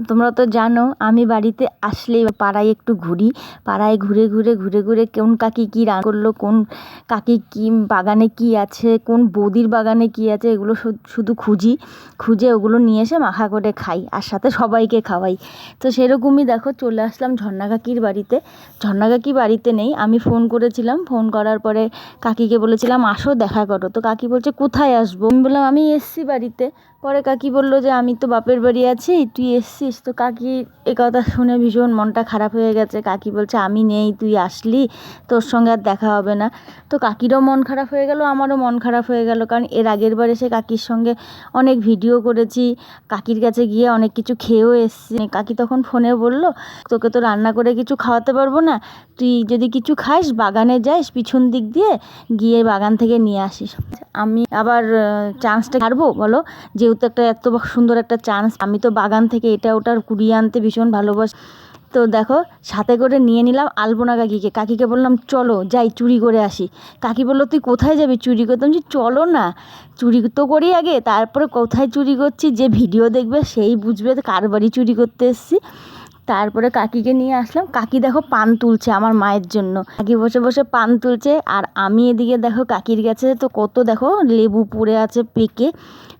তোমরা তো জানো আমি বাড়িতে আসলেই পাড়ায় একটু ঘুরি, পাড়ায় ঘুরে ঘুরে ঘুরে ঘুরে কোন কাকি কী রান্না করলো, কোন কাকি কী বাগানে কী আছে, কোন বৌদির বাগানে কী আছে, এগুলো শুধু খুঁজে ওগুলো নিয়ে এসে মাখা করে খাই আর সাথে সবাইকে খাওয়াই। তো সেরকমই দেখো চলে আসলাম ঝর্ণা কাকির বাড়িতে। ঝর্ণা কাকি বাড়িতে নেই, আমি ফোন করেছিলাম, ফোন করার পরে কাকিকে বলেছিলাম আসো দেখা করো। তো কাকি বলছে কোথায় আসবো, আমি বললাম আমি এসছি বাড়িতে। পরে কাকি বললো যে আমি তো বাপের বাড়ি আছি, তুই এসছিস। তো কাকি এ কথা শুনে ভীষণ মনটা খারাপ হয়ে গেছে। কাকি বলছে আমি নেই, তুই আসলি, তোর সঙ্গে আর দেখা হবে না। তো কাকিরও মন খারাপ হয়ে গেল, আমারও মন খারাপ হয়ে গেল, কারণ এর আগের বার এসে কাকির সঙ্গে অনেক ভিডিও করেছি, কাকির কাছে গিয়ে অনেক কিছু খেয়েও এসছি। কাকি তখন ফোনে বলল তোকে তো রান্না করে কিছু খাওয়াতে পারবো না, তুই যদি কিছু খাস বাগানে যাস পিছন দিক দিয়ে, গিয়ে বাগান থেকে নিয়ে আসিস। আমি আবার চান্সটা ছাড়বো বলো, যেহেতু একটা এত সুন্দর একটা চান্স, আমি তো বাগান থেকে এটা ওটার কুড়িয়ে আনতে ভীষণ ভালোবাসি। তো দেখো সাথে করে নিয়ে নিলাম আলপনা কাকিকে। কাকিকে বললাম চলো যাই চুরি করে আসি। কাকি বললো তুই কোথায় যাবি চুরি করতে? আমি চলো না, চুরি তো করি আগে, তারপরে কোথায় চুরি করছি যে ভিডিও দেখবে সেই বুঝবে কার বাড়ি চুরি করতে এসেছি। তারপরে কাকিকে নিয়ে আসলাম। কাকি দেখো পান তুলছে আমার মায়ের জন্য, কাকি বসে বসে পান তুলছে, আর আমি এদিকে দেখো কাকির কাছে তো কত দেখো লেবু পড়ে আছে পেকে,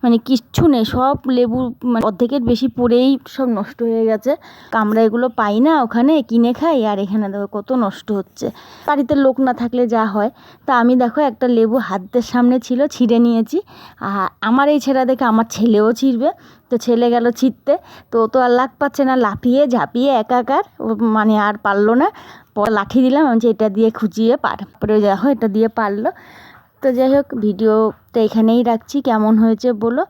মানে কিচ্ছু নেই, সব লেবু মানে অর্ধেকের বেশি পড়েই সব নষ্ট হয়ে গেছে। আমরা এগুলো পাই না, ওখানে কিনে খাই, আর এখানে দেখো কত নষ্ট হচ্ছে। বাড়িতে লোক না থাকলে যা হয়। তা আমি দেখো একটা লেবু হাতের সামনে ছিল, ছিঁড়ে নিয়েছি। আর আমার এই ছেঁড়া দেখে আমার ছেলেও ছিঁড়বে, তো ছেলে গেল ছিঁড়তে, তো ও তো আর লাগ পাচ্ছে না, লাফিয়ে ঝাঁপিয়ে একাকার, মানে আর পারলো না। পরে লাঠি দিলাম, আমি এটা দিয়ে খুঁচিয়ে পরে দেখো এটা দিয়ে পারলো। তো যাই হোক ভিডিওটা এখানেই রাখছি, কেমন হয়েছে বলো।